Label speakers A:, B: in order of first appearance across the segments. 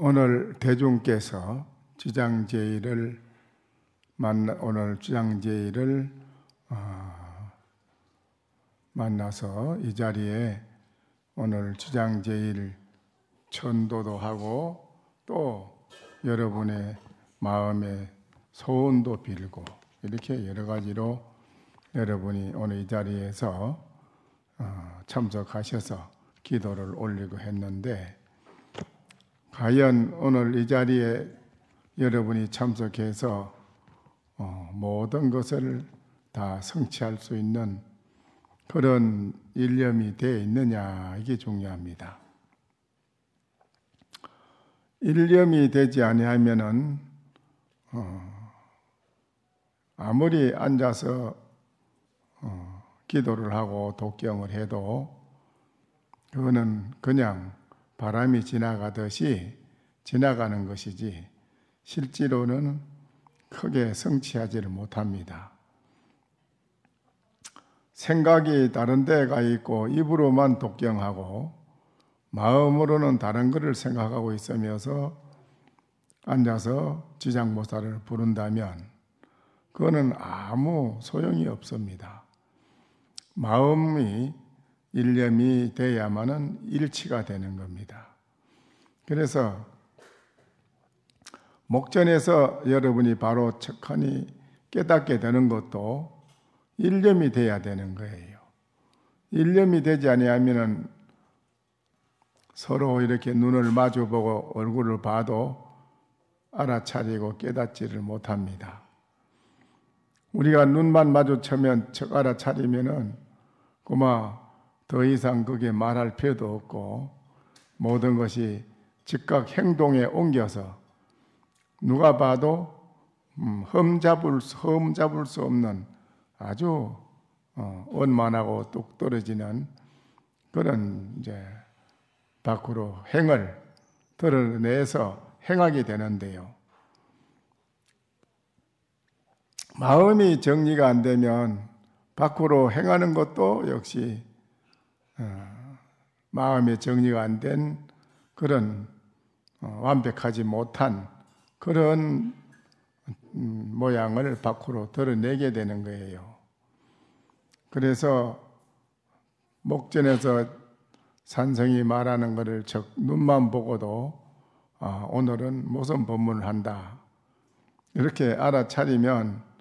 A: 오늘 대중께서 오늘 주장제의를 만나서 이 자리에 오늘 주장제의를 천도도 하고 또 여러분의 마음에 소원도 빌고 이렇게 여러 가지로 여러분이 오늘 이 자리에서 참석하셔서 기도를 올리고 했는데, 과연 오늘 이 자리에 여러분이 참석해서 모든 것을 다 성취할 수 있는 그런 일념이 되어 있느냐, 이게 중요합니다. 일념이 되지 아니하면은 아무리 앉아서 기도를 하고 독경을 해도 그거는 그냥 바람이 지나가듯이 지나가는 것이지 실제로는 크게 성취하지를 못합니다. 생각이 다른 데 가 있고 입으로만 독경하고 마음으로는 다른 것을 생각하고 있으면서 앉아서 지장보살을 부른다면 그거는 아무 소용이 없습니다. 마음이 일념이 돼야만은 일치가 되는 겁니다. 그래서 목전에서 여러분이 바로 척하니 깨닫게 되는 것도 일념이 돼야 되는 거예요. 일념이 되지 아니하면은 서로 이렇게 눈을 마주보고 얼굴을 봐도 알아차리고 깨닫지를 못합니다. 우리가 눈만 마주치면 척 알아차리면은 그만 더 이상 그게 말할 필요도 없고 모든 것이 즉각 행동에 옮겨서 누가 봐도 흠잡을 수 없는 아주 원만하고 뚝 떨어지는 그런 이제 밖으로 행을 드러내서 행하게 되는데요. 마음이 정리가 안 되면 밖으로 행하는 것도 역시 마음의 정리가 안 된 그런 완벽하지 못한 그런 모양을 밖으로 드러내게 되는 거예요. 그래서 목전에서 산성이 말하는 것을 눈만 보고도 오늘은 무슨 법문을 한다 이렇게 알아차리면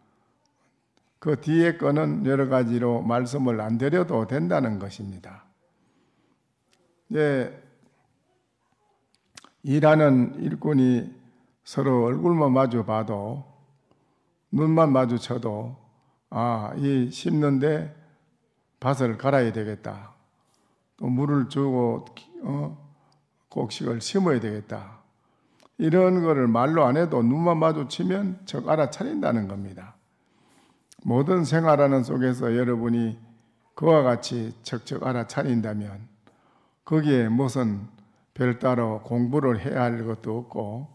A: 그 뒤에 거는 여러 가지로 말씀을 안 드려도 된다는 것입니다. 일하는 일꾼이 서로 얼굴만 마주 봐도 눈만 마주쳐도 이 심는데 밭을 갈아야 되겠다. 또 물을 주고 곡식을 심어야 되겠다. 이런 거를 말로 안 해도 눈만 마주치면 적 알아차린다는 겁니다. 모든 생활하는 속에서 여러분이 그와 같이 척척 알아차린다면 거기에 무슨 별따로 공부를 해야 할 것도 없고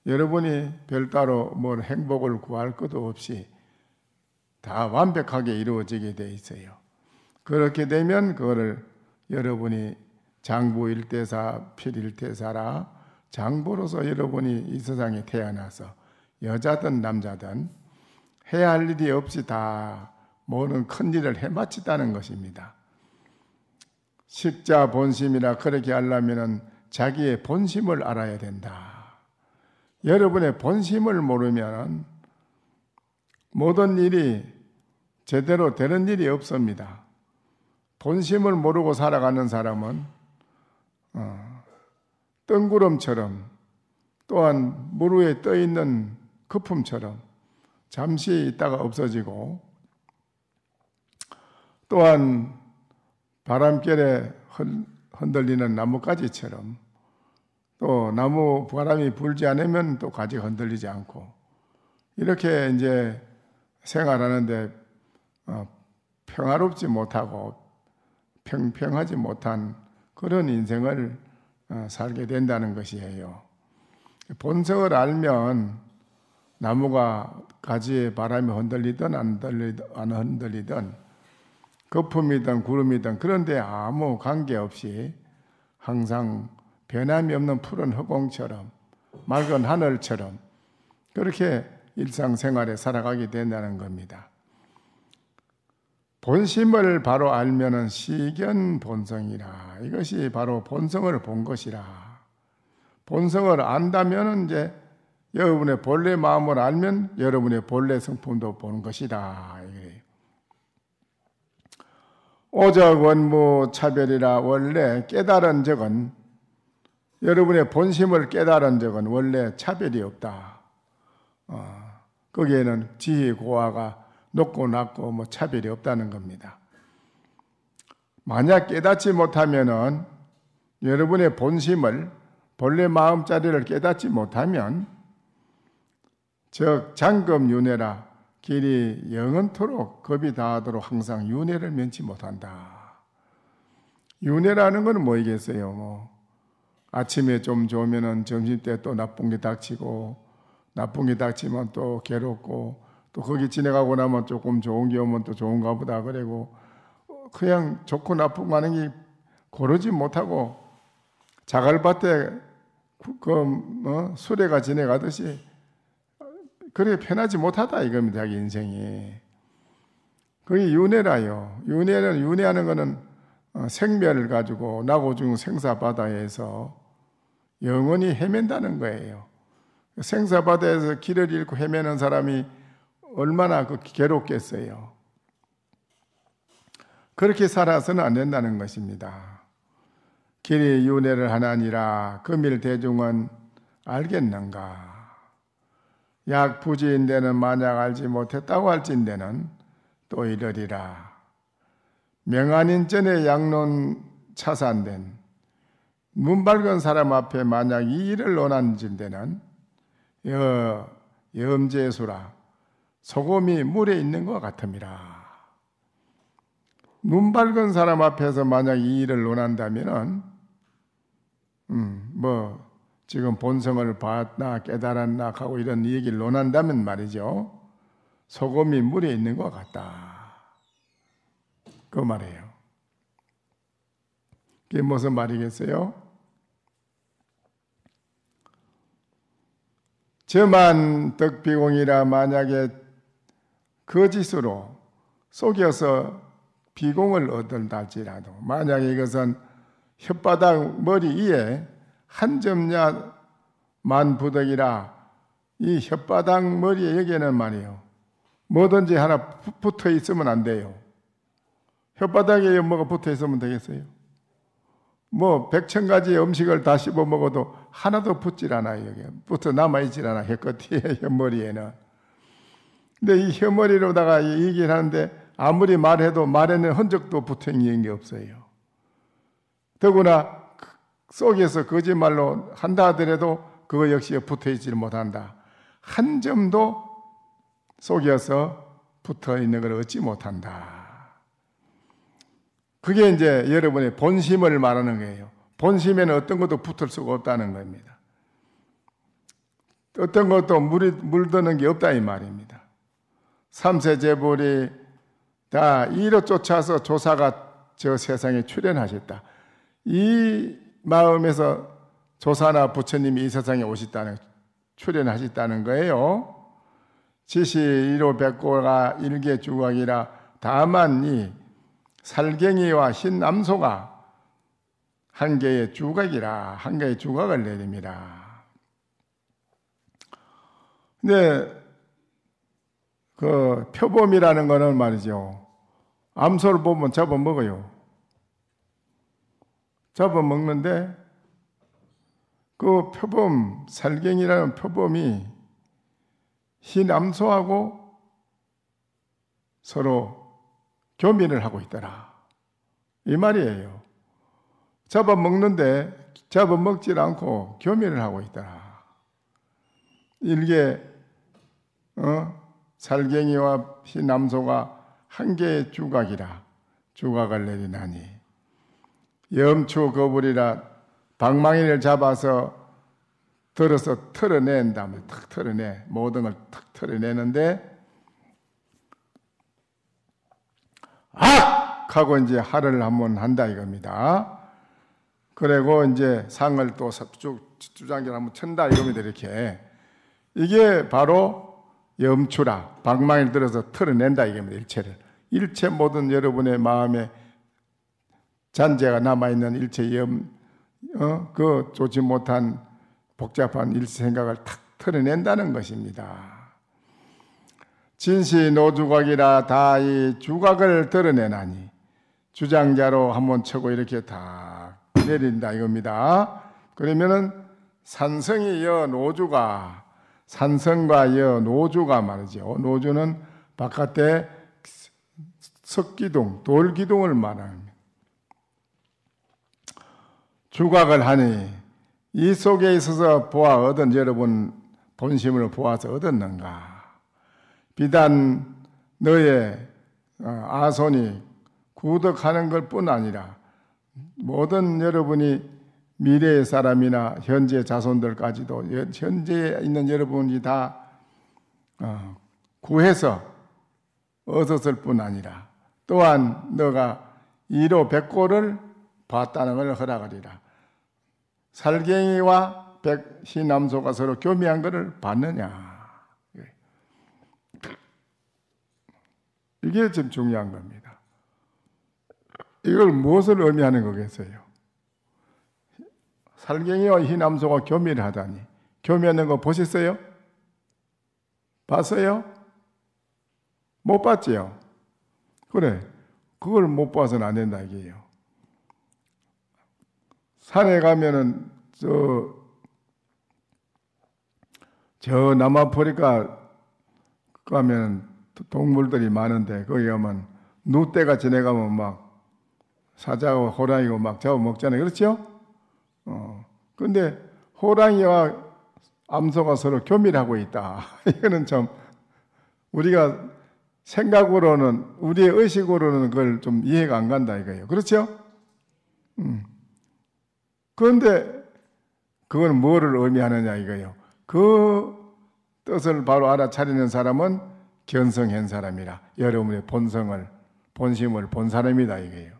A: 여러분이 별따로 뭘 행복을 구할 것도 없이 다 완벽하게 이루어지게 돼 있어요. 그렇게 되면 그거를 여러분이 장부일대사, 필일대사라 장부로서 여러분이 이 세상에 태어나서 여자든 남자든 해야 할 일이 없이 다 모든 큰 일을 해마쳤다는 것입니다. 식자 본심이라 그렇게 하려면 자기의 본심을 알아야 된다. 여러분의 본심을 모르면 모든 일이 제대로 되는 일이 없습니다. 본심을 모르고 살아가는 사람은 뜬구름처럼 또한 물 위에 떠있는 거품처럼 잠시 있다가 없어지고 또한 바람결에 흔들리는 나뭇가지처럼 또 나무 바람이 불지 않으면 또 가지 흔들리지 않고 이렇게 이제 생활하는데 평화롭지 못하고 평평하지 못한 그런 인생을 살게 된다는 것이에요. 본성을 알면 나무가 가지에 바람이 흔들리든 안 흔들리든 거품이든 구름이든 그런데 아무 관계없이 항상 변함이 없는 푸른 허공처럼 맑은 하늘처럼 그렇게 일상생활에 살아가게 된다는 겁니다. 본심을 바로 알면은 시견본성이라. 이것이 바로 본성을 본 것이라. 본성을 안다면은 이제 여러분의 본래 마음을 알면 여러분의 본래 성품도 보는 것이다. 오적 원무 차별이라. 원래 깨달은 적은, 여러분의 본심을 깨달은 적은 원래 차별이 없다. 거기에는 지혜 고하가 높고 낮고 뭐 차별이 없다는 겁니다. 만약 깨닫지 못하면은 여러분의 본심을, 본래 마음자리를 깨닫지 못하면 즉 장검윤회라. 길이 영원토록 겁이 다하도록 항상 윤회를 면치 못한다. 윤회라는 건 뭐이겠어요? 아침에 좀 좋으면은 점심때 또 나쁜 게 닥치고, 나쁜 게 닥치면 또 괴롭고, 또 거기 지나가고 나면 조금 좋은 게 오면 또 좋은가 보다 그러고, 그냥 좋고 나쁜 거 하는 게 고르지 못하고 자갈밭에 수레가 지나가듯이 그렇게 편하지 못하다 이겁니다. 자기 인생이. 그게 윤회라요. 윤회하는 거는 생멸을 가지고 나고 죽은 생사바다에서 영원히 헤맨다는 거예요. 생사바다에서 길을 잃고 헤매는 사람이 얼마나 괴롭겠어요. 그렇게 살아서는 안 된다는 것입니다. 길이 윤회를 하나니라. 금일 대중은 알겠는가? 약부지인데는 만약 알지 못했다고 할진대는 또 이러리라. 명안인전에 양론 차산된 눈 밝은 사람 앞에 만약 이 일을 논한진대는 염제수라. 소금이 물에 있는 것 같음이라. 눈 밝은 사람 앞에서 만약 이 일을 논한다면은 지금 본성을 봤나 깨달았나 하고 이런 얘기를 논한다면 말이죠. 소금이 물에 있는 것 같다. 그 말이에요. 그게 무슨 말이겠어요? 저만 덕비공이라. 만약에 거짓으로 속여서 비공을 얻은다 할지라도, 만약에 이것은 혓바닥 머리 위에 한 점야 만부덕이라. 이 혓바닥 머리에 여기에는 말이에요, 뭐든지 하나 붙어 있으면 안 돼요. 혓바닥에 뭐가 붙어 있으면 되겠어요? 100,000가지 음식을 다 씹어 먹어도 하나도 붙질 않아요. 여기 붙어 남아있질 않아. 혀끝에, 혀머리에는. 근데 이 혀머리로다가 얘기를 하는데 아무리 말해도 말에는 흔적도 붙어 있는 게 없어요. 더구나 속에서 거짓말로 한다 하더라도 그거 역시 붙어 있지를 못한다. 한 점도 속여서 붙어 있는 걸 얻지 못한다. 그게 이제 여러분의 본심을 말하는 거예요. 본심에는 어떤 것도 붙을 수가 없다는 겁니다. 어떤 것도 물드는 게 없다 이 말입니다. 삼세제불이 다 이로 쫓아서 조사가 저 세상에 출현하셨다. 이 마음에서 조사나 부처님이 이 세상에 출현하셨다는 거예요. 지시 이로 백고가 일개 주각이라. 다만 이 살갱이와 흰암소가 한 개의 주각이라. 한 개의 주각을 내립니다. 근데 그 표범이라는 거는 말이죠, 암소를 보면 잡아먹어요. 잡아먹는데 그 표범, 살갱이라는 표범이 흰암소하고 서로 교민을 하고 있더라 이 말이에요. 잡아먹는데 잡아먹질 않고 교민을 하고 있더라. 일개 살갱이와 흰암소가 한 개의 주각이라. 주각을 내리나니 염추 거불이라. 방망이를 잡아서 들어서 털어낸 다음에 탁 털어내. 모든 걸 탁 털어내는데 악! 하고 이제 할을 한번 한다 이겁니다. 그리고 이제 상을 또 주장기를 한번 천다 이러면 이렇게 이게 바로 염추라 방망이를 들어서 털어낸다 이겁니다. 일체 모든 여러분의 마음에 잔재가 남아있는 일체 그 좋지 못한 복잡한 일체 생각을 탁 털어낸다는 것입니다. 진시 노주각이라 다 이 주각을 드러내나니 주장자로 한번 쳐고 이렇게 다 내린다 이겁니다. 그러면은 산성이 여 노주가 산성과 여 노주가 말이죠. 노주는 바깥에 석기둥, 돌기둥을 말합니다. 주각을 하니 이 속에 있어서 보아 얻은 여러분 본심을 보아서 얻었는가? 비단 너의 아손이 구덕하는 것뿐 아니라 모든 여러분이 미래의 사람이나 현재 자손들까지도 현재에 있는 여러분이 다 구해서 얻었을 뿐 아니라 또한 너가 이로 백골을 봤다는 걸 허락하리라. 살갱이와 백희남소가 서로 교미한 것을 봤느냐. 이게 좀 중요한 겁니다. 이걸 무엇을 의미하는 거겠어요? 살갱이와 희남소가 교미를 하다니. 교미하는 거 보셨어요? 봤어요? 못 봤지요? 그래, 그걸 못 봐서는 안 된다 이게요. 산에 가면은 저 남아프리카 가면 동물들이 많은데 거기 가면 누떼가 지내가면 막 사자고 호랑이고 막 잡아먹잖아요. 그렇죠? 근데 호랑이와 암소가 서로 교미하고 있다. 이거는 참 우리가 생각으로는 우리의 의식으로는 그걸 좀 이해가 안 간다 이거예요. 그렇죠? 그런데 그건 뭐를 의미하느냐 이거예요. 그 뜻을 바로 알아차리는 사람은 견성한 사람이라 여러분의 본심을 본 사람이다 이거예요.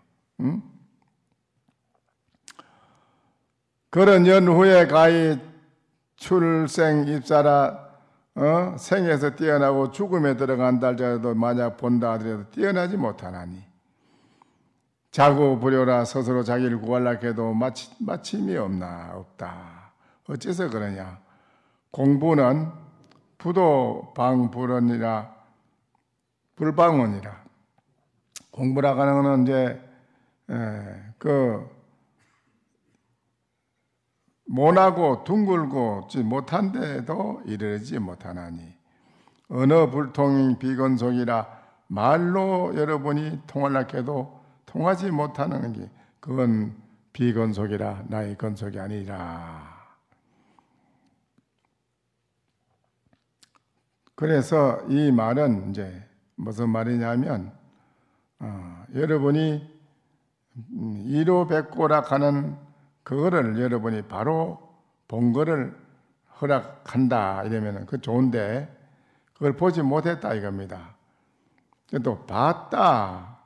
A: 그런 연후에 가히 출생 입사라 생에서 뛰어나고 죽음에 들어간다 할지라도 만약 본다 하더라도 뛰어나지 못하나니 자고 부려라 스스로 자기를 구하려고 해도 마침이 없다. 어째서 그러냐? 공부는 부도방불원이라 불방원이라. 공부라고 하는 거는 이제 모나고 둥글고 못한 데도 이르지 못하나니 언어 불통인 비건속이라 말로 여러분이 통하려고 해도 통하지 못하는 게 그건 비건속이라 나의 건속이 아니라. 그래서 이 말은 이제 무슨 말이냐면 여러분이 이로백고락하는 그거를 여러분이 바로 본 거를 허락한다 이러면 그 좋은데 그걸 보지 못했다 이겁니다. 또 봤다.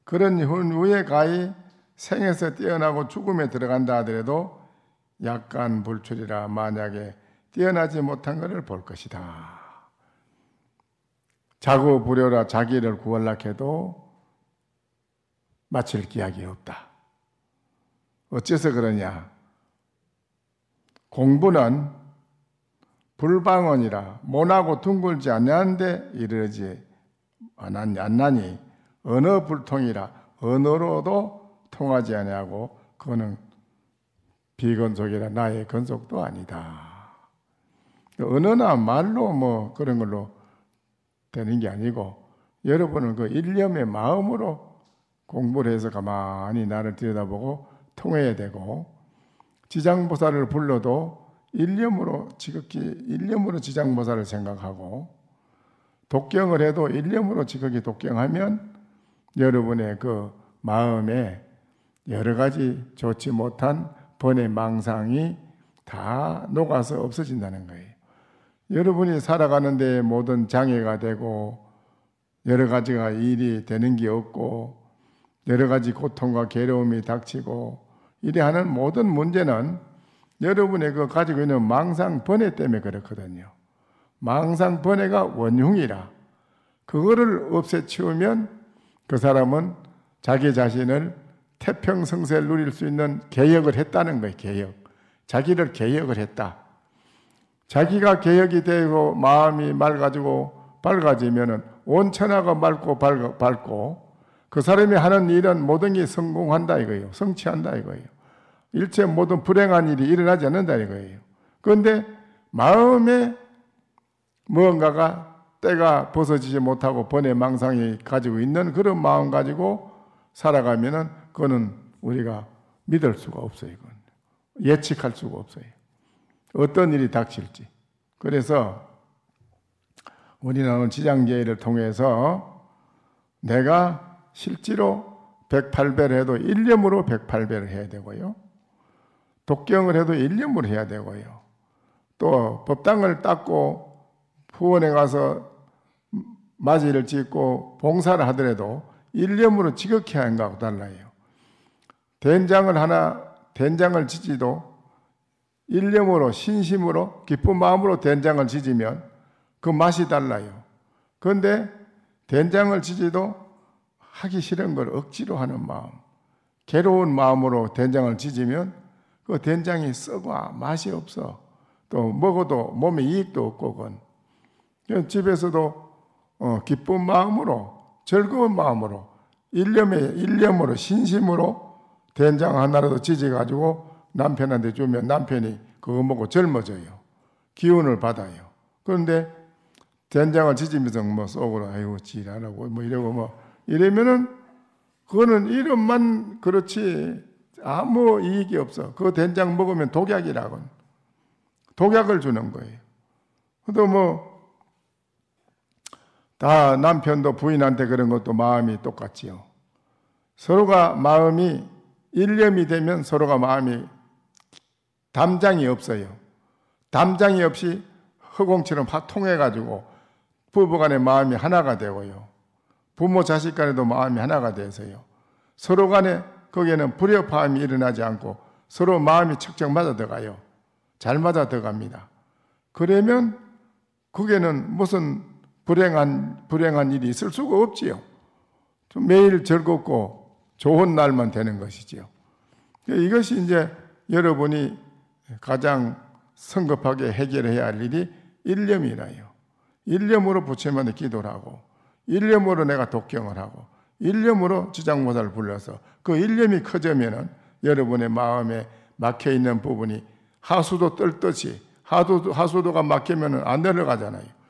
A: 그런 후에 가히 생에서 뛰어나고 죽음에 들어간다 하더라도 약간 불출이라 만약에 뛰어나지 못한 것을 볼 것이다. 자고 부려라 자기를 구하려고 해도 마칠 기약이 없다. 어째서 그러냐? 공부는 불방언이라 모나고 둥글지 않는데 이르지 않나니 언어 불통이라 언어로도 통하지 아니하고 그거는 비건속이라 나의 건속도 아니다. 언어나 말로 뭐 그런 걸로 되는 게 아니고 여러분은 그 일념의 마음으로 공부를 해서 가만히 나를 들여다보고 통해야 되고 지장보살을 불러도 일념으로 지극히 일념으로 지장보살을 생각하고 독경을 해도 일념으로 지극히 독경하면 여러분의 그 마음에 여러 가지 좋지 못한 번의 망상이 다 녹아서 없어진다는 거예요. 여러분이 살아가는데 모든 장애가 되고 여러 가지가 일이 되는 게 없고 여러 가지 고통과 괴로움이 닥치고 이래 하는 모든 문제는 여러분의 그 가지고 있는 망상 번뇌 때문에 그렇거든요. 망상 번뇌가 원흉이라 그거를 없애치우면 그 사람은 자기 자신을 태평성세를 누릴 수 있는 개혁을 했다는 거예요. 개혁. 자기를 개혁을 했다. 자기가 개혁이 되고 마음이 밝아지면은 온 천하가 밝고 그 사람이 하는 일은 모든 게 성공한다 이거예요. 성취한다 이거예요. 일체 모든 불행한 일이 일어나지 않는다 이거예요. 그런데 마음에 무언가가 때가 벗어지지 못하고 번뇌 망상이 가지고 있는 그런 마음 가지고 살아가면은 그거는 우리가 믿을 수가 없어요. 이건. 예측할 수가 없어요. 어떤 일이 닥칠지. 그래서 우리는 오늘 지장제의를 통해서 내가 실제로 108배를 해도 일념으로 108배를 해야 되고요. 독경을 해도 일념으로 해야 되고요. 또 법당을 닦고 후원에 가서 맞이를 짓고 봉사를 하더라도 일념으로 지극히 하는 것하고 달라요. 된장을 지지도 일념으로 신심으로 기쁜 마음으로 된장을 지지면 그 맛이 달라요. 그런데 된장을 지지도 하기 싫은 걸 억지로 하는 마음, 괴로운 마음으로 된장을 지지면 그 된장이 썩어 맛이 없어. 또 먹어도 몸에 이익도 없고 그건. 집에서도 기쁜 마음으로 즐거운 마음으로 일념으로 신심으로 된장 하나라도 지져가지고 남편한테 주면 남편이 그거 먹고 젊어져요. 기운을 받아요. 그런데 된장을 지지면서 뭐 속으로 아이고 지랄하고 뭐 이러고 이러면은 그거는 이름만 그렇지 아무 이익이 없어. 그 된장 먹으면 독약이라고. 독약을 주는 거예요. 또 다 남편도 부인한테 그런 것도 마음이 똑같지요. 서로가 마음이 일념이 되면 서로가 마음이 담장이 없어요. 담장이 없이 허공처럼 통해가지고 부부간의 마음이 하나가 되고요. 부모 자식 간에도 마음이 하나가 돼서요. 서로 간에 거기에는 불협화음이 일어나지 않고 서로 마음이 척척 맞아 들어가요. 잘 맞아 들어갑니다. 그러면 거기에는 무슨 불행한 일이 있을 수가 없지요. 매일 즐겁고 좋은 날만 되는 것이지요. 이것이 이제 여러분이 가장 성급하게 해결해야 할 일이 일념이라요. 일념으로 부처님한테 기도를 하고 일념으로 내가 독경을 하고 일념으로 지장모사를 불러서 그 일념이 커지면은 여러분의 마음에 막혀있는 부분이 하수도 뜰듯이 하수도가 막히면은 안 내려가잖아요.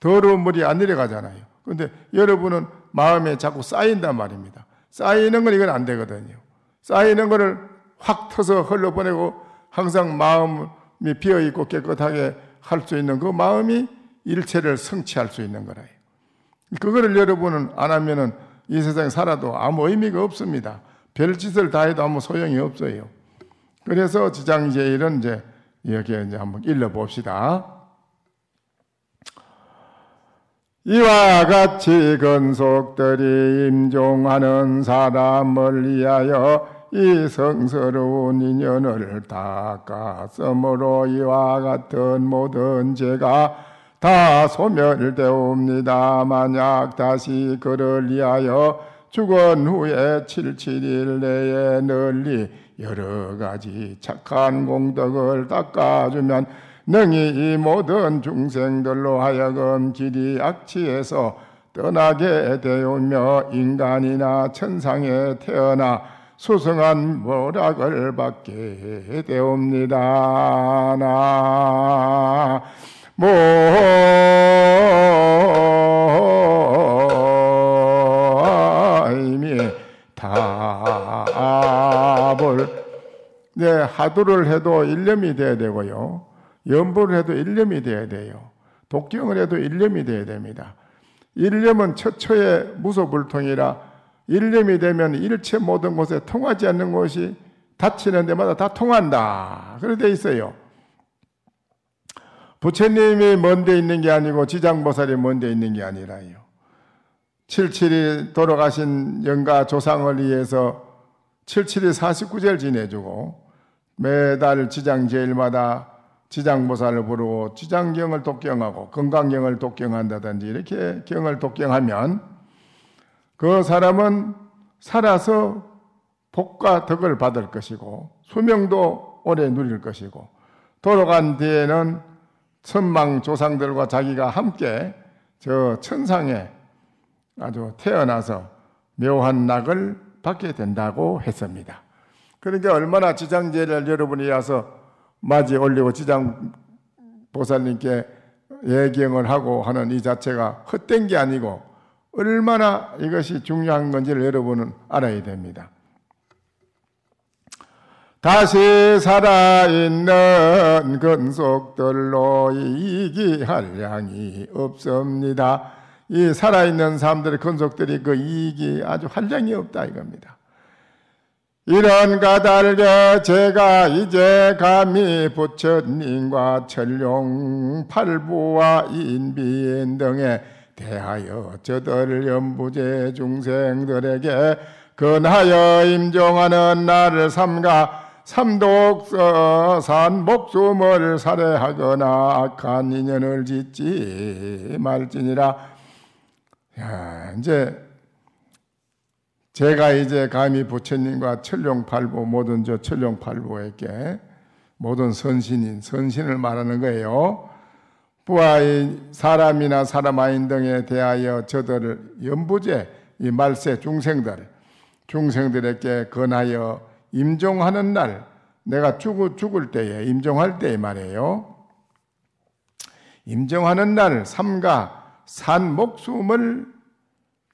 A: 더러운 물이 안 내려가잖아요. 그런데 여러분은 마음에 자꾸 쌓인단 말입니다. 쌓이는 건 이건 안 되거든요. 쌓이는 거를 확 터서 흘러보내고 항상 마음이 비어있고 깨끗하게 할 수 있는 그 마음이 일체를 성취할 수 있는 거라요. 그거를 여러분은 안 하면은 이 세상에 살아도 아무 의미가 없습니다. 별짓을 다 해도 아무 소용이 없어요. 그래서 지장제일은 이제 이렇게 이제 한번 읽어봅시다. 이와 같이 근속들이 임종하는 사람을 위하여 이 성스러운 인연을 닦았으므로 이와 같은 모든 죄가 다 소멸되옵니다. 만약 다시 그를 위하여 죽은 후에 77일 내에 널리 여러 가지 착한 공덕을 닦아주면 능히 이 모든 중생들로 하여금 길이 악취에서 떠나게 되오며 인간이나 천상에 태어나 수승한 모락을 받게 되옵니다. 모임이 답을 하두를 해도 일념이 돼야 되고요. 연보를 해도 일념이 돼야 돼요. 독경을 해도 일념이 돼야 됩니다. 일념은 처처의 무소불통이라 일념이 되면 일체 모든 곳에 통하지 않는 곳이 닫히는 데마다 다 통한다. 그렇게 돼 있어요. 부처님이 먼 데 있는 게 아니고 지장보살이 먼 데 있는 게 아니라요. 77이 돌아가신 영가 조상을 위해서 77이 49제를 지내주고 매달 지장제일마다 지장보살을 부르고 지장경을 독경하고 건강경을 독경한다든지 이렇게 경을 독경하면 그 사람은 살아서 복과 덕을 받을 것이고 수명도 오래 누릴 것이고 돌아간 뒤에는 선망 조상들과 자기가 함께 저 천상에 아주 태어나서 묘한 낙을 받게 된다고 했습니다. 그러니까 얼마나 지장제를 여러분이 와서 맞이 올리고 지장보살님께 예경을 하고 하는 이 자체가 헛된 게 아니고 얼마나 이것이 중요한 건지를 여러분은 알아야 됩니다. 다시 살아있는 근속들로 이기할 양이 없습니다. 이 살아있는 사람들의 근속들이 그 이익이 아주 한량이 없다 이겁니다. 이런 까닭에 제가 이제 감히 부처님과 천룡 팔부와 인비인 등에 대하여 저들 연부제 중생들에게 근하여 임종하는 날을 삼가 삼독산 목숨을 살해하거나 악한 인연을 짓지 말지니라. 이제 제가 이제 감히 부처님과 천룡팔부 모든 저 천룡팔부에게 모든 선신을 말하는 거예요. 부하의 사람이나 사람 아닌 등에 대하여 저들을 연부제 이 말세 중생들에게 권하여 임종하는 날 내가 죽을 때에 임종할 때에 말이에요. 임종하는 날 삼가 산 목숨을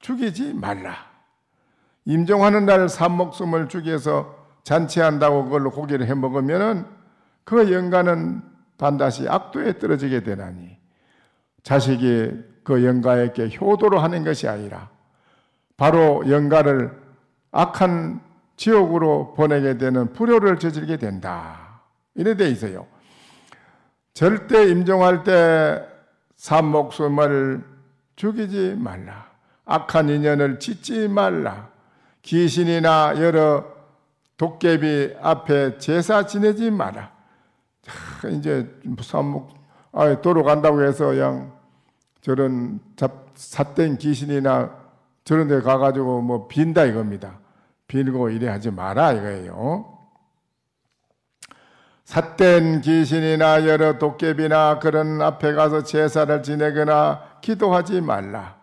A: 죽이지 말라. 임종하는 날 산 목숨을 죽여서 잔치한다고 그걸로 고기를 해먹으면은 그 영가는 반드시 악도에 떨어지게 되나니 자식이 그 영가에게 효도로 하는 것이 아니라 바로 영가를 악한 지옥으로 보내게 되는 불효를 저지르게 된다. 이래 돼 있어요. 절대 임종할 때 산 목숨을 죽이지 말라. 악한 인연을 짓지 말라. 귀신이나 여러 도깨비 앞에 제사 지내지 마라. 이제 도로 간다고 해서 그냥 저런 삿된 귀신이나 저런 데 가가지고 뭐 빈다 이겁니다. 빌고 이래 하지 마라 이거예요. 삿된 귀신이나 여러 도깨비나 그런 앞에 가서 제사를 지내거나 기도하지 말라.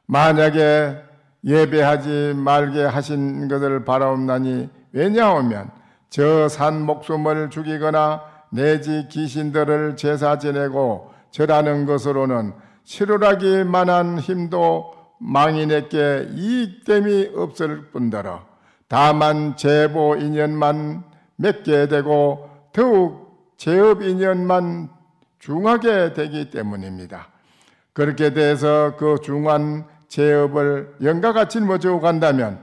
A: 만약에 예배하지 말게 하신 것을 바라옵나니 왜냐하면 저 산 목숨을 죽이거나 내지 귀신들을 제사 지내고 절하는 것으로는 실효하기 만한 힘도 망인에게 이익됨이 없을 뿐더러 다만 제보 인연만 맺게 되고 더욱 제업 인연만 중하게 되기 때문입니다. 그렇게 돼서 그 중한 제업을 영가가 짊어지고 간다면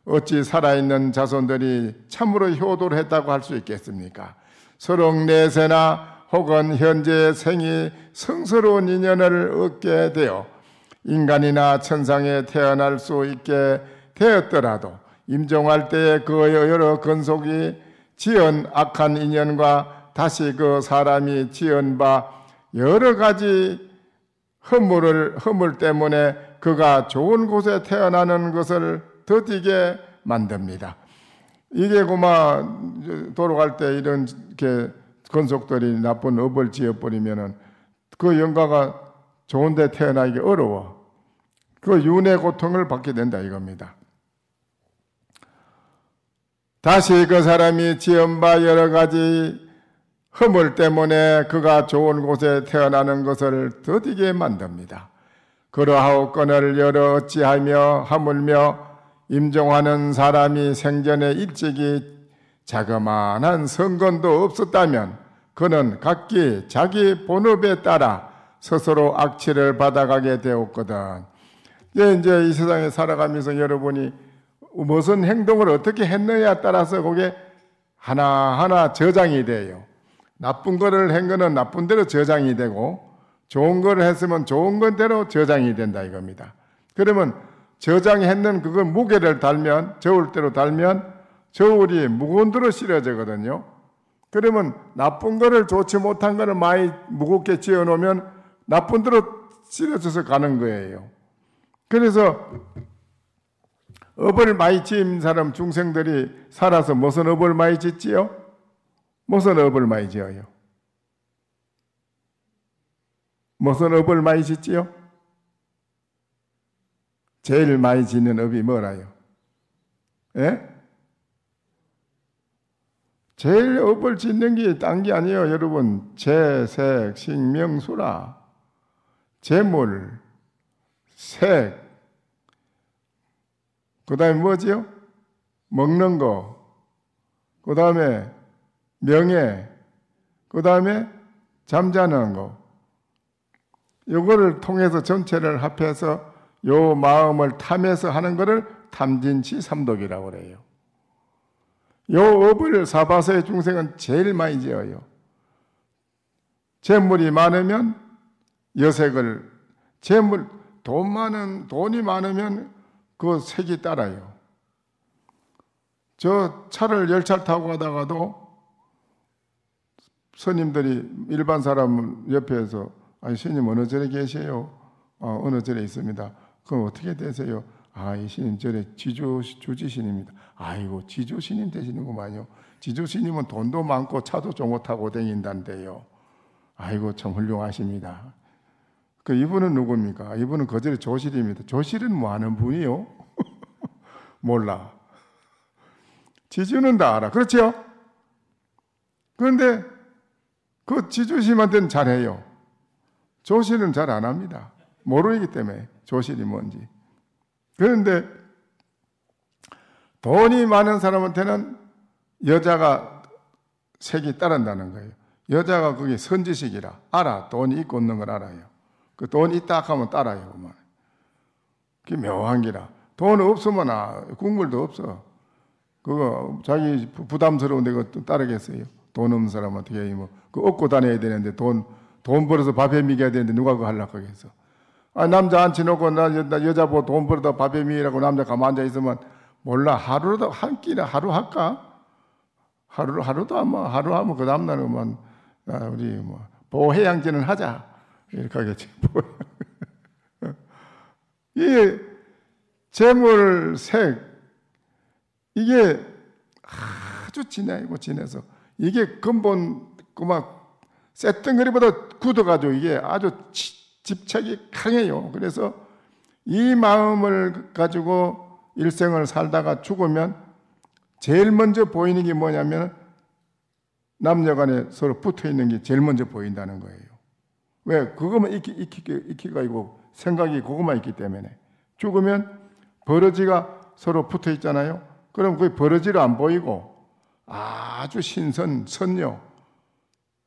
A: 어찌 살아있는 자손들이 참으로 효도를 했다고 할 수 있겠습니까? 서롱내세나 혹은 현재 생이 성스러운 인연을 얻게 되어 인간이나 천상에 태어날 수 있게 되었더라도 임종할 때에 그 여러 근속이 지은 악한 인연과 다시 그 사람이 지은 바 여러 가지 허물 때문에 그가 좋은 곳에 태어나는 것을 더디게 만듭니다. 이게 고마 돌아갈 때 이런 게 근속들이 나쁜 업을 지어버리면은 그 영가가 좋은 데 태어나기 어려워. 그 윤회 고통을 받게 된다 이겁니다. 다시 그 사람이 지은 바 여러 가지 허물 때문에 그가 좋은 곳에 태어나는 것을 더디게 만듭니다. 그러하옵건을 여러 어찌하며 하물며 임종하는 사람이 생전에 일찍이 자그마한 성건도 없었다면 그는 각기 자기 본업에 따라 스스로 악취를 받아가게 되었거든. 이제 이 세상에 살아가면서 여러분이 무슨 행동을 어떻게 했느냐에 따라서 그게 하나하나 저장이 돼요. 나쁜 거를 한 거는 나쁜 대로 저장이 되고 좋은 거를 했으면 좋은 건대로 저장이 된다 이겁니다. 그러면 저장했는 그걸 무게를 달면 저울대로 달면 저울이 무거운 대로 실어지거든요. 그러면 나쁜 거를 좋지 못한 거를 많이 무겁게 지어 놓으면 나쁜 대로 실어져서 가는 거예요. 그래서 업을 많이 지은 사람 중생들이 살아서 무슨 업을 많이 짓지요? 무슨 업을 많이 지어요? 무슨 업을 많이 짓지요? 제일 많이 짓는 업이 뭐라요? 예? 제일 업을 짓는 게 딴 게 아니에요, 여러분. 재색, 식명수라. 재물, 색, 그 다음에 뭐지요? 먹는 거, 그 다음에 명예, 그 다음에 잠자는 거. 이거를 통해서 전체를 합해서 요 마음을 탐해서 하는 거를 탐진치 삼독이라고 그래요. 요 업을 사바세의 중생은 제일 많이 지어요. 재물이 많으면 여색을, 돈이 많으면 그 색이 따라요. 저 차를 열차 타고 가다가도 스님들이 일반 사람 옆에서 아니 스님 어느 절에 계세요? 어느 절에 있습니다. 그럼 어떻게 되세요? 이 스님 절에 주지스님입니다. 아이고 지주스님 되시는구만요. 지주스님은 돈도 많고 차도 좋고 타고 다닌다는데요. 아이고 참 훌륭하십니다. 이분은 누굽니까? 이분은 그 절의 조실입니다. 조실은 뭐 하는 분이요? 몰라. 지주는 다 알아. 그렇죠? 그런데 그 지주심한테는 잘해요. 조실은 잘 안 합니다. 모르기 때문에 조실이 뭔지. 그런데 돈이 많은 사람한테는 여자가 색이 따른다는 거예요. 여자가 그게 선지식이라 알아. 돈이 있고 없는 걸 알아요. 그 돈 있다 하면 따라요. 그게 묘한 기라. 돈 없으면 국물도 없어. 그거 자기 부담스러운데 그거 따르겠어요. 돈 없는 사람 어떻게 해요? 그거 얻고 다녀야 되는데 돈 벌어서 밥에 먹여야 되는데 누가 그거 하려고 하겠어. 남자 앉혀놓고 나 여자 보고 돈 벌어다 밥에 먹이라고 남자 가만 앉아 있으면 몰라. 하루도 한 끼나 하루 할까? 하루도 아마 하루 하면 그 다음날은 우리 보해양제는 하자. 이렇게 하겠지. 이 재물, 색, 이게 아주 진해서 이게 근본 막 쇳덩어리보다 굳어가지고 이게 아주 집착이 강해요. 그래서 이 마음을 가지고 일생을 살다가 죽으면 제일 먼저 보이는 게 뭐냐면 남녀간에 서로 붙어 있는 게 제일 먼저 보인다는 거예요. 왜? 그것만 익히가 있고 생각이 그것만 있기 때문에. 죽으면 버러지가 서로 붙어 있잖아요. 그럼 그 버러지로 안 보이고 아주 선녀,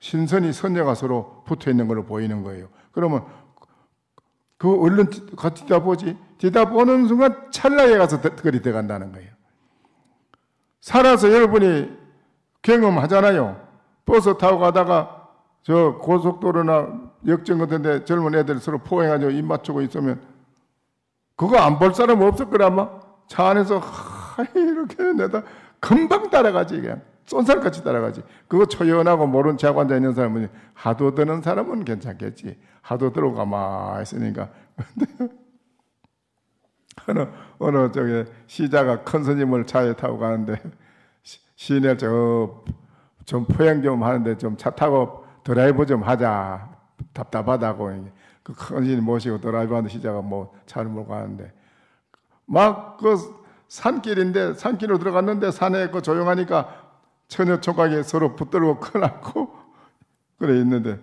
A: 신선이 선녀가 서로 붙어 있는 걸로 보이는 거예요. 그러면 그 얼른 같이 뒤다 보는 순간 찰나에 가서 그리 들어간다는 거예요. 살아서 여러분이 경험하잖아요. 버스 타고 가다가 저 고속도로나 역전 같은 데 젊은 애들 서로 포행하죠. 입 맞추고 있으면 그거 안 볼 사람 없을 거라 아마. 차 안에서 이렇게 내다 금방 따라가지. 그냥 쏜살같이 따라가지. 그거 초연하고 모른 체 하고 앉아 있는 사람은 하도 드는 사람은 괜찮겠지. 하도 들고 가만히 있으니까. 어느 저기 시자가 큰 스님을 차에 타고 가는데 시내 좀 포행 좀 하는데 좀 차 타고 드라이브 좀 하자. 답답하다고. 그 큰 스님 모시고 드라이브 하는 시자가 차를 몰고 가는데 막 그 산길인데 산길로 들어갔는데 산에 그 조용하니까 처녀 총각이 서로 붙들고 커놨고 그래 있는데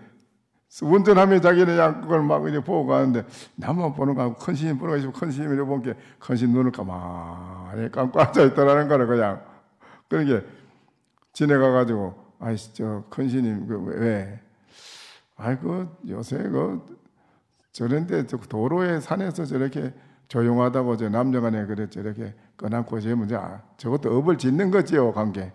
A: 운전하면 자기는 그냥 그걸 막 이제 보고 가는데 나만 보는 거하고 큰 스님 보는 거 있으면 큰 스님이 본 게 큰 스님 눈을 가만히 감고 앉아있더라는 거를 그냥 그러게 지나가가지고 큰 스님 왜? 요새 저런데 도로에 산에서 저렇게 조용하다고 저 남녀간에 그래 저렇게 꺼놓고 저것도 업을 짓는 거지요 관계.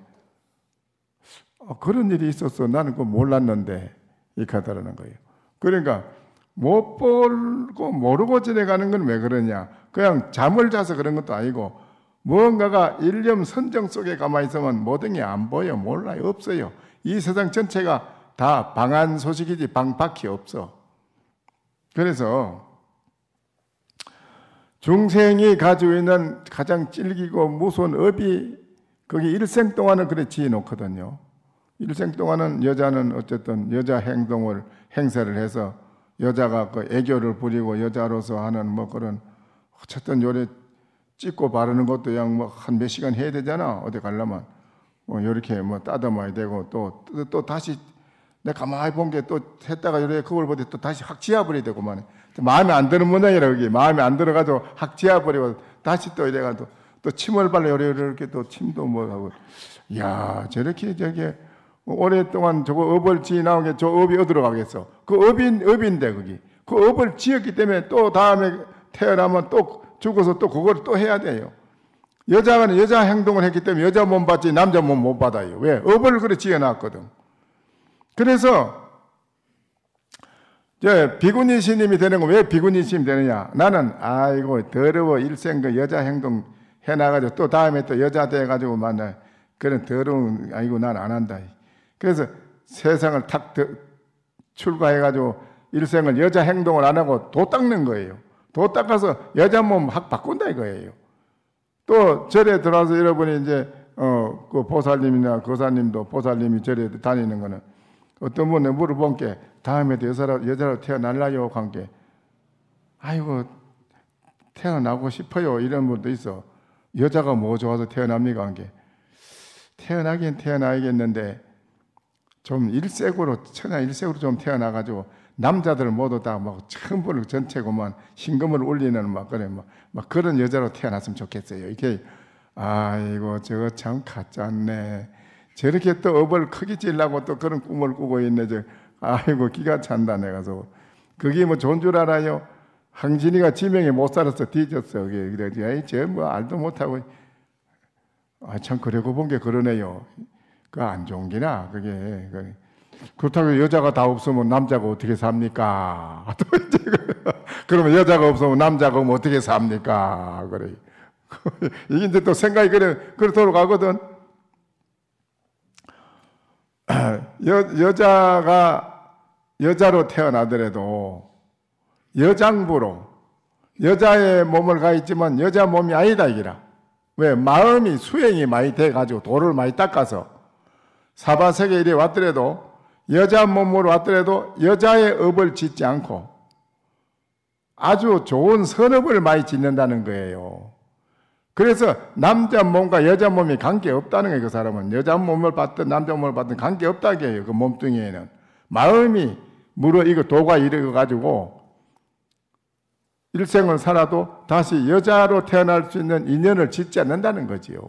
A: 그런 일이 있었어. 나는 그거 몰랐는데 이렇게 하더라는 거예요. 그러니까 못 보고 모르고 지내가는 건 왜 그러냐. 그냥 잠을 자서 그런 것도 아니고 무언가가 일념 선정 속에 가만히 있으면 모든 게 안 보여, 몰라요, 없어요. 이 세상 전체가 다 방한 소식이지 방밖에 없어. 그래서 중생이 가지고 있는 가장 질기고 무서운 업이 거기 일생 동안을 그래 지어놓거든요. 일생 동안은 여자는 어쨌든 여자 행동을 행세를 해서 여자가 그 애교를 부리고 여자로서 하는 뭐 그런 어쨌든 요래 찍고 바르는 것도 그냥 뭐 한 몇 시간 해야 되잖아. 어디 가려면 뭐 이렇게 뭐 따듬어야 되고 또 다시 내가 가만히 본 게 또 했다가 요래 그걸 보더니 또 다시 확 지워버려야 되고만 마음에 안 드는 모양이라 그게 마음에 안 들어가지고 확 지워버리고 다시 또 이래가지고 또 침을 발라 요래 이렇게 또 침도 뭐 하고 야 저렇게 저게 오랫동안 저거 업을 지어 나온 게 저 업이 어디로 가겠어? 그 업인데 거기 그 업을 지었기 때문에 또 다음에 태어나면 또 죽어서 또 그걸 또 해야 돼요. 여자는 여자 행동을 했기 때문에 여자 몸 받지 남자 몸 못 받아요. 왜? 업을 그래 지어놨거든. 그래서 비구니 스님이 되는 건 왜 비구니 스님이 되느냐? 나는 아이고 더러워 일생 그 여자 행동 해놔가지고 또 다음에 또 여자 돼가지고 만나 그런 더러운 아이고 난 안 한다. 그래서 세상을 탁 출가해가지고 일생을 여자 행동을 안 하고 도 닦는 거예요. 도 닦아서 여자 몸 확 바꾼다 이거예요. 또 절에 들어와서 여러분이 이제 그 보살님이나 거사님도 보살님이 절에 다니는 거는 어떤 분에 물어본 게 다음에도 여자로 태어날라요? 관계. 아이고 태어나고 싶어요. 이런 분도 있어. 여자가 뭐 좋아서 태어납니까? 관계. 태어나긴 태어나야겠는데 좀 일색으로 천하 일색으로 좀 태어나가지고 남자들 모두 다 막 천불 전체고만 신금을 울리는 막 그래 막 그런 여자로 태어났으면 좋겠어요. 이게 아이고 저거 참 가짜네. 저렇게 또 업을 크게 찔라고 또 그런 꿈을 꾸고 있네. 아이고 기가 찬다 내가서 그게 뭐 좋은 줄 알아요? 항진이가 지명에 못 살아서 뒤졌어. 그래 저 뭐 알도 못하고 참 그러고 본 게 그러네요. 그 안 좋은 기나 그게. 그렇다고 여자가 다 없으면 남자가 어떻게 삽니까? 그러면 여자가 없으면 남자가 그럼 어떻게 삽니까? 그래. 이게 이제 또 생각이 그렇도록 가거든. 여자가 여자로 태어나더라도 여장부로 여자의 몸을 가 있지만 여자 몸이 아니다 이기라. 왜? 마음이 수행이 많이 돼가지고 도를 많이 닦아서 사바세계 이래 왔더라도 여자 몸으로 왔더라도 여자의 업을 짓지 않고 아주 좋은 선업을 많이 짓는다는 거예요. 그래서 남자 몸과 여자 몸이 관계없다는 거예요. 그 사람은 여자 몸을 받든 남자 몸을 받든 관계없다고 해요. 그 몸뚱이에는 마음이 무르익어 도가 이르가지고 일생을 살아도 다시 여자로 태어날 수 있는 인연을 짓지 않는다는 거지요.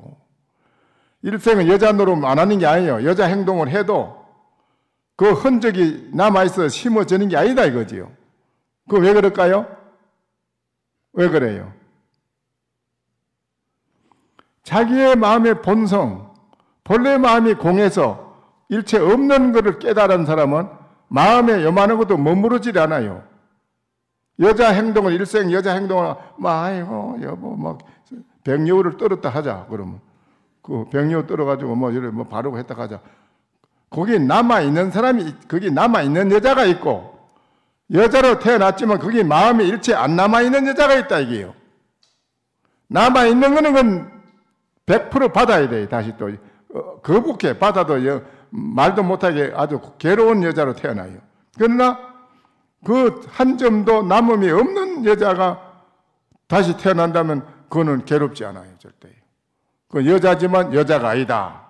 A: 일생은 여자 노릇 안 하는 게 아니에요. 여자 행동을 해도 그 흔적이 남아있어 심어지는 게 아니다 이거지요. 그 왜 그럴까요? 왜 그래요? 자기의 마음의 본성, 본래 마음이 공해서 일체 없는 것을 깨달은 사람은 마음에 요만한 것도 머무르질 않아요. 여자 행동을 일생 여자 행동을 아이고 여보 막 백녀를 떨었다 하자 그러면 그 백녀 떨어가지고 뭐 이래 뭐 바르고 했다 하자. 거기 남아 있는 사람이 거기 남아 있는 여자가 있고 여자로 태어났지만 거기 마음이 일체 안 남아 있는 여자가 있다 이게요. 남아 있는 거는 건 100% 받아야 돼. 다시 또 거북해 받아도 말도 못하게 아주 괴로운 여자로 태어나요. 그러나 그 한 점도 남음이 없는 여자가 다시 태어난다면 그거는 괴롭지 않아요. 절대. 그 여자지만 여자가 아니다.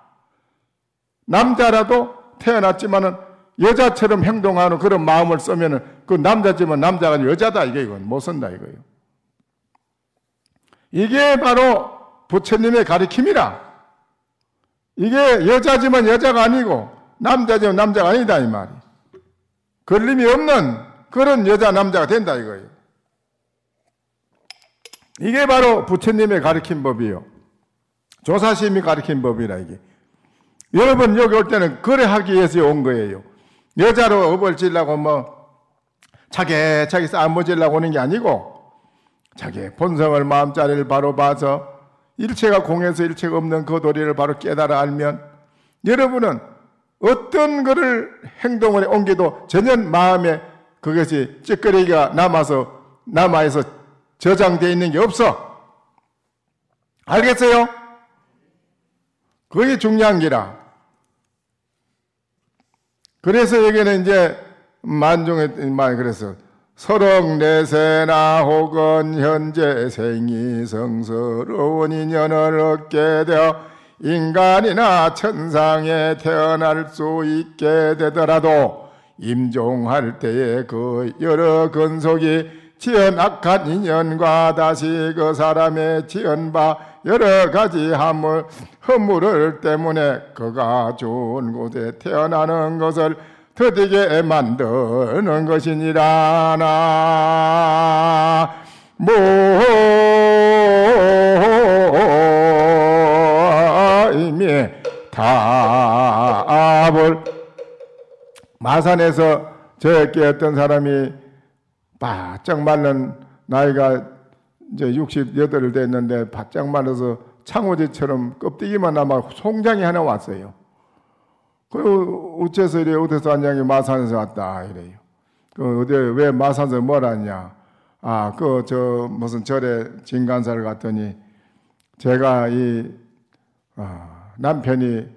A: 남자라도 태어났지만은 여자처럼 행동하는 그런 마음을 쓰면은 그 남자지만 남자가 아니라 여자다 이건 못 쓴다 이거예요. 이게 바로 부처님의 가르침이라. 이게 여자지만 여자가 아니고 남자지만 남자가 아니다 이 말이. 걸림이 없는 그런 여자 남자가 된다 이거예요. 이게 바로 부처님의 가르친 법이요. 조사심이 가르친 법이라 이게. 여러분 여기 올 때는 거래하기 위해서 온 거예요. 여자로 업을 지려고 뭐 차게 쌓아모지려고 오는 게 아니고 자기의 본성을 마음자리를 바로 봐서 일체가 공에서 일체가 없는 그 도리를 바로 깨달아 알면 여러분은 어떤 것을 행동을 옮겨도 전혀 마음에 그것이 찌끄레기가 남아서 저장되어 있는 게 없어. 알겠어요? 그게 중요한 기라. 그래서 여기는 이제 만중의 말 그래서 서렁내세나 혹은 현재 생이 성스러운 인연을 얻게 되어 인간이나 천상에 태어날 수 있게 되더라도 임종할 때에 그 여러 근속이 지은 악한 인연과 다시 그 사람의 지은 바 여러 가지 허물을 때문에 그가 좋은 곳에 태어나는 것을 더디게 만드는 것이니라. 모임이 답을 마산에서 저에게 어떤 사람이 바짝 마른 나이가 이제 68을 됐는데 바짝 말라서 창호지처럼 껍데기만 남아 송장이 하나 왔어요. 그리고 어째서 이래 어디서 왔냐? 마산에서 왔다 이래요. 그 어디 왜 마산에서 뭘 왔냐? 무슨 절에 진간사를 갔더니 제가 남편이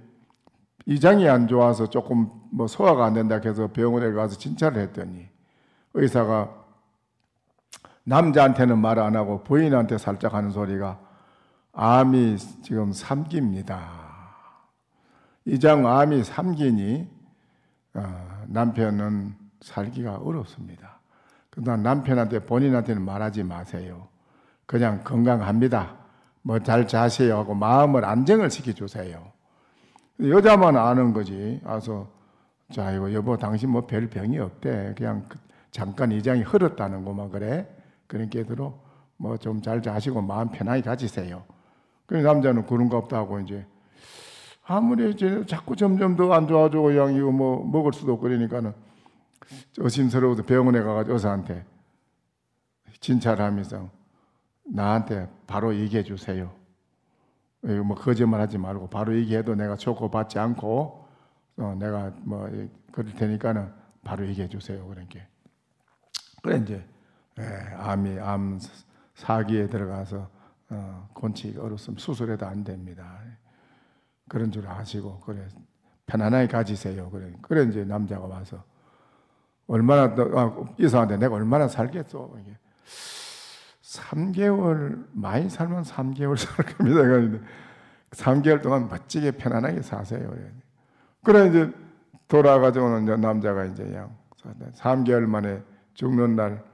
A: 이장이 안 좋아서 조금 소화가 안 된다 해서 병원에 가서 진찰을 했더니 의사가 남자한테는 말 안 하고 부인한테 살짝 하는 소리가 암이 지금 3기입니다. 이장 암이 3기니 남편은 살기가 어렵습니다. 그러나 남편한테 본인한테는 말하지 마세요. 그냥 건강합니다. 잘 자세요 하고 마음을 안정을 시켜주세요. 여자만 아는 거지. 와서 자 이거 여보 당신 별 병이 없대. 그냥 잠깐 이장이 흐렸다는 거만 그래. 그러니까 얘들로 좀 잘 자시고 마음 편하게 가지세요. 그 남자는 그런 거 없다 하고 이제 아무리 이제 자꾸 점점 더 안 좋아지고 그냥 이거 먹을 수도 없고 그러니까는 조심스러워서 병원에 가가지고 의사한테 진찰하면서 나한테 바로 얘기해 주세요. 이거 거짓말 하지 말고 바로 얘기해도 내가 좋고 받지 않고 내가 그럴 테니까는 바로 얘기해 주세요. 그러니까 그래 이제 암 4기에 들어가서 곤치가 어렵으면 수술해도 안 됩니다. 그런 줄 아시고 그래 편안하게 가지세요. 그래 이제 남자가 와서 얼마나 이사한테 내가 얼마나 살겠어? 이게 3개월 많이 살면 3개월 살 겁니다. 그런데 3개월 동안 멋지게 편안하게 사세요. 그래 이제 돌아가지고 이제 남자가 이제 그냥 3개월 만에 죽는 날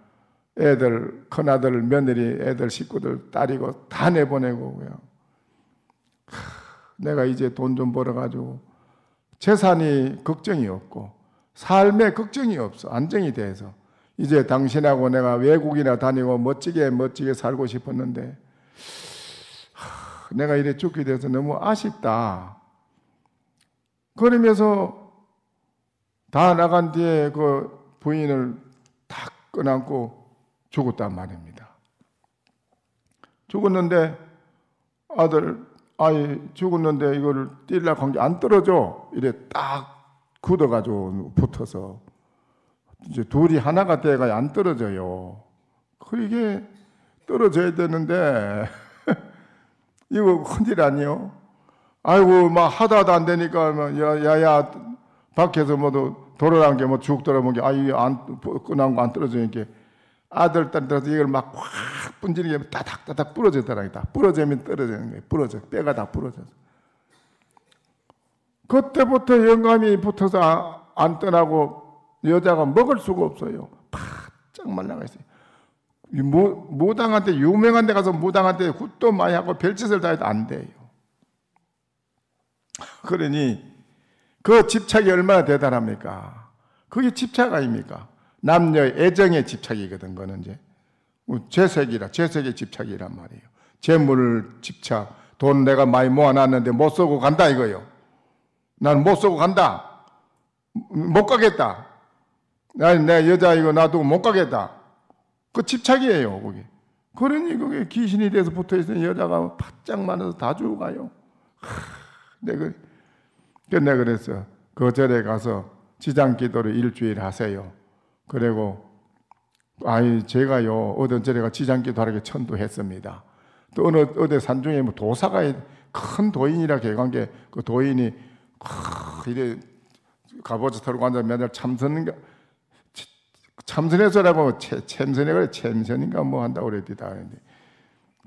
A: 애들 큰아들 며느리 애들 식구들 딸이고 다 내보내고 그냥 내가 이제 돈 좀 벌어가지고 재산이 걱정이 없고 삶에 걱정이 없어. 안정이 돼서 이제 당신하고 내가 외국이나 다니고 멋지게 살고 싶었는데 내가 이래 죽게 돼서 너무 아쉽다. 그러면서 다 나간 뒤에 그 부인을 탁 껴안고 죽었단 말입니다. 죽었는데 아이 죽었는데 이거를 뛸려고 한 게 안 떨어져. 이래 딱 굳어가지고 붙어서 이제 둘이 하나가 돼가 안 떨어져요. 그게 떨어져야 되는데 이거 큰일 아니요? 아이고 막 하다도 안 되니까 야야 밖에서 돌아간 게 죽더라 보게 이게 안 끝난 거 안 떨어지니까 아들 딸 들어서 이걸 막 확 분지르게 따닥따닥 부러지더라. 부러지면 떨어지는 거예요. 뼈가 다 부러져서. 그때부터 영감이 붙어서 안 떠나고 여자가 먹을 수가 없어요. 바짝 말라가 있어요. 무당한테 유명한 데 가서 무당한테 굿도 많이 하고 별짓을 다 해도 안 돼요. 그러니 그 집착이 얼마나 대단합니까? 그게 집착 아닙니까? 남녀의 애정의 집착이거든. 그거는 이제 재색의 집착이란 말이에요. 재물 집착, 돈 내가 많이 모아놨는데 못 쓰고 간다 이거요. 난 못 쓰고 간다. 못 가겠다. 내 여자 이거 놔두고 못 가겠다. 그 집착이에요. 그게. 그러니 그게 귀신이 돼서 붙어있는 여자가 바짝 많아서 다 죽어가요. 내가 그랬어. 그 절에 가서 지장기도를 일주일 하세요. 그리고 제가요 어떤 절에 가 지장기도 하게 천도했습니다. 또 어디 산중에 뭐 도사가 큰 도인이라 개간 게 그 도인이 이래 갑오지 털고 앉아 맨날 참선해서라고 챔선에 그래 챔선인가 뭐 한다고 그랬다.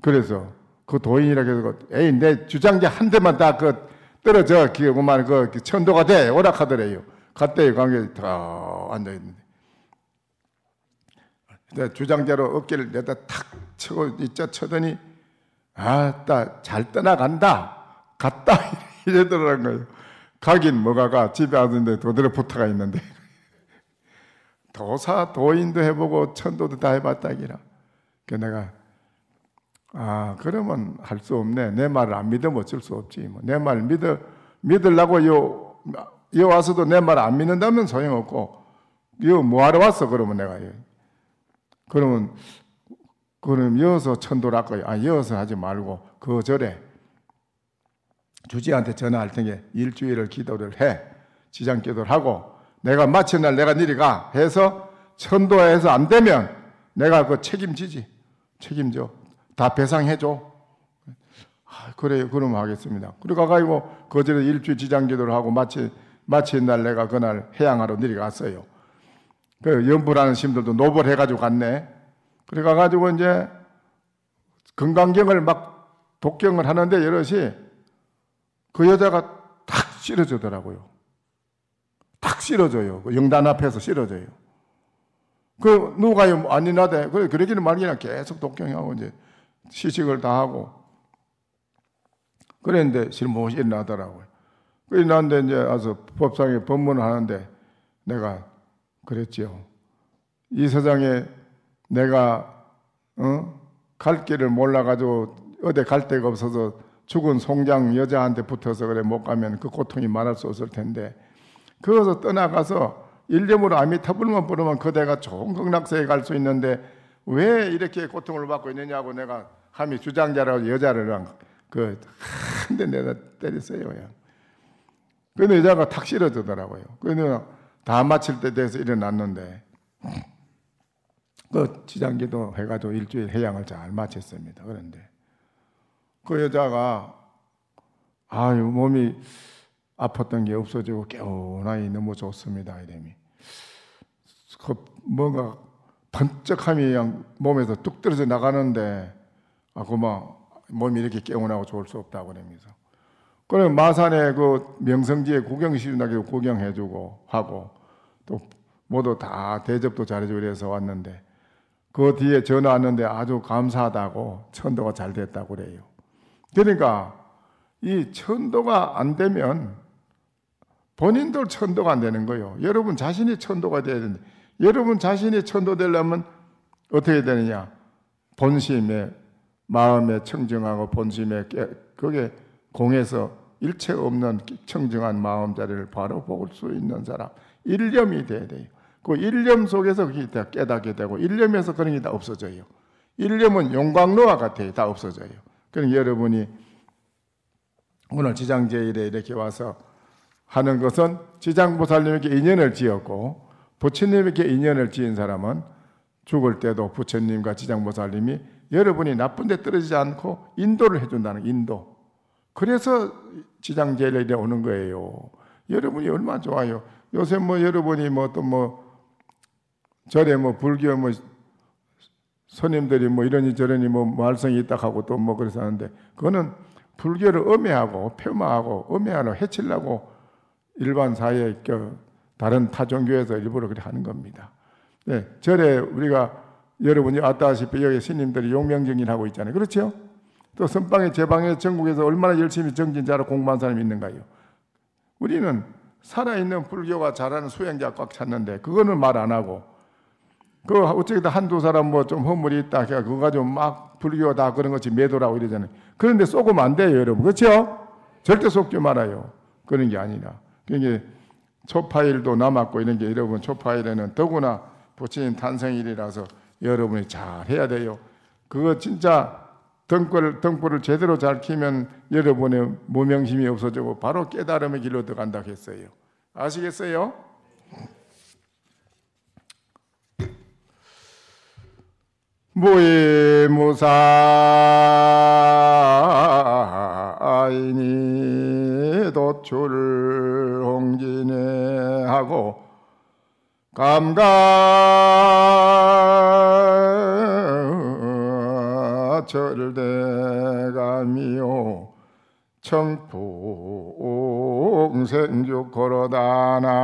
A: 그래서 그 도인이라 해서 에이 내 주장제 한 대만 다 떨어져 그만 그 천도가 돼 오락하더래요. 갔대요. 관계 다 앉아 있는데 주장제로 어깨를 내다 탁 치고 쳐더니 아따 잘 떠나간다 갔다 이러더라는 거예요. 가긴 뭐가 가 집에 왔는데 도들에 붙어가 있는데 도사 도인도 해보고 천도도 다 해봤다기라. 그 내가 그러면 할 수 없네. 내 말을 안 믿으면 어쩔 수 없지. 뭐. 내 말 믿으려고 요 와서도 내 말 안 믿는다면 소용없고 요 뭐하러 왔어 그러면 내가 그럼 여어서 천도랄 거야. 여어서 하지 말고 그 절에 주지한테 전화할 테니 일주일을 기도를 해. 지장 기도를 하고 내가 마친 날 내가 내려가 해서 천도해서 안 되면 내가 그 책임지지. 책임져. 다 배상해줘. 그래요. 그러면 하겠습니다. 그리고 가가지고 그 절에 일주일 지장 기도를 하고 마친 날 내가 그날 해양하러 내려갔어요. 그 연부라는 신들도 노벌해가지고 갔네. 그래 가가지고 이제 건강경을 막 독경을 하는데 여럿이 그 여자가 탁 실어주더라고요. 탁 실어줘요. 그 영단 앞에서 실어줘요. 그 누가요 아니나대. 그래 그러기는 말기나 계속 독경하고 이제 시식을 다 하고 그랬는데 실못이 일어나더라고요. 그 일어났는데 이제 와서 법상에 법문을 하는데 내가 그랬지요. 이 세상에 내가 갈 길을 몰라가지고 어디 갈 데가 없어서 죽은 송장 여자한테 붙어서 그래 못 가면 그 고통이 말할 수 없을 텐데 거기서 떠나가서 일념으로 아미타불만 부르면 그대가 좋은 극락세에 갈 수 있는데 왜 이렇게 고통을 받고 있느냐고 내가 함이 주장자라고 여자를 한 대 내다 때렸어요. 근데 여자가 탁 실어주더라고요. 그래서 다 마칠 때 돼서 일어났는데 그 지장기도 해가지고 일주일 해양을 잘 마쳤습니다. 그런데 그 여자가 몸이 아팠던 게 없어지고 개운하니 너무 좋습니다. 이름이 뭔가 번쩍함이 그냥 몸에서 뚝 떨어져 나가는데 그만 몸이 이렇게 개운하고 좋을 수 없다고 그러면서 그래 마산에 그 명성지에 구경시준하게 구경해주고 하고 또 모두 다 대접도 잘해주고 그래서 왔는데 그 뒤에 전화 왔는데 아주 감사하다고 천도가 잘 됐다고 그래요. 그러니까 이 천도가 안 되면 본인들 천도가 안 되는 거예요. 여러분 자신이 천도가 돼야 되는데 여러분 자신이 천도 되려면 어떻게 되느냐? 본심에 마음에 청정하고 본심에 그게 공에서 일체 없는 청정한 마음자리를 바로 볼 수 있는 사람 일념이 돼야 돼요. 그 일념 속에서 그게 다 깨닫게 되고 일념에서 그런 게 다 없어져요. 일념은 용광로와 같아요. 다 없어져요. 그러니까 여러분이 오늘 지장제일에 이렇게 와서 하는 것은 지장보살님에게 인연을 지었고 부처님에게 인연을 지은 사람은 죽을 때도 부처님과 지장보살님이 여러분이 나쁜 데 떨어지지 않고 인도를 해준다는 인도. 그래서 지장제일에 오는 거예요. 여러분이 얼마나 좋아요. 요새 여러분이 절에 불교 스님들이 이러니 저러니 말썽이 있다 하고 또 그래서 하는데 그거는 불교를 엄해하고 폄하하고 엄해하고 해치려고 일반 사회에 다른 타종교에서 일부러 그렇게 하는 겁니다. 네, 절에 우리가 여러분이 아다시피 여기 스님들이 용명정진하고 있잖아요. 그렇죠? 또 선방에 제방에 전국에서 얼마나 열심히 정진자로 공부한 사람이 있는가요? 우리는 살아있는 불교가 잘하는 수행자 꽉 찼는데 그거는 말 안 하고 어쨌든 한두 사람 좀 허물이 있다 그거 가지고 막 불교 다 그런 것이 매도라고 이러잖아요. 그런데 속으면 안 돼요, 여러분. 그렇죠? 절대 속지 말아요. 그런 게 아니라. 그러니까 초파일도 남았고 이런 게 여러분 초파일에는 더구나 부처님 탄생일이라서 여러분이 잘 해야 돼요. 그거 진짜 등불을 제대로 잘 켜면 여러분의 무명심이 없어지고 바로 깨달음의 길로 들어간다 했어요. 아시겠어요? 무의무사이니 도출 홍진에 하고 감가 절대감이요 청풍생주 걸어다나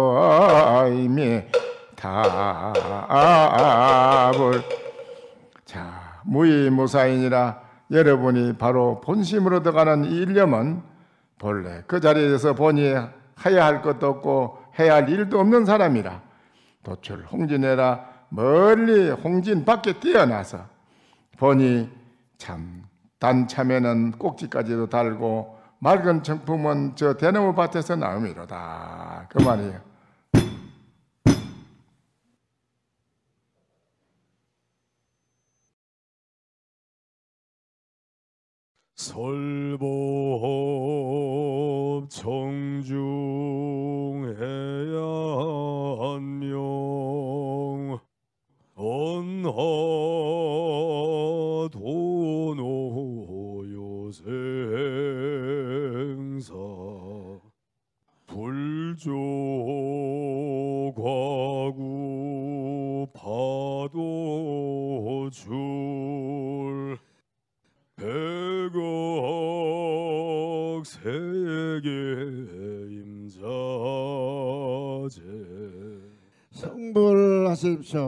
A: 모임이 답을 자 무의무사이니라 여러분이 바로 본심으로 들어가는 이 일념은 본래 그 자리에서 보니 해야 할 것도 없고 해야 할 일도 없는 사람이라 도출 홍진해라 멀리 홍진 밖에 뛰어나서 보니 참 단참에는 꼭지까지도 달고 맑은 청풍은 저 대나무 밭에서 나음이로다 그 말이에요.
B: 설법 청중해야 한명 언하 도노요생사 불조과구 파도줄 백억 세계 임자제
C: 성불하십시오.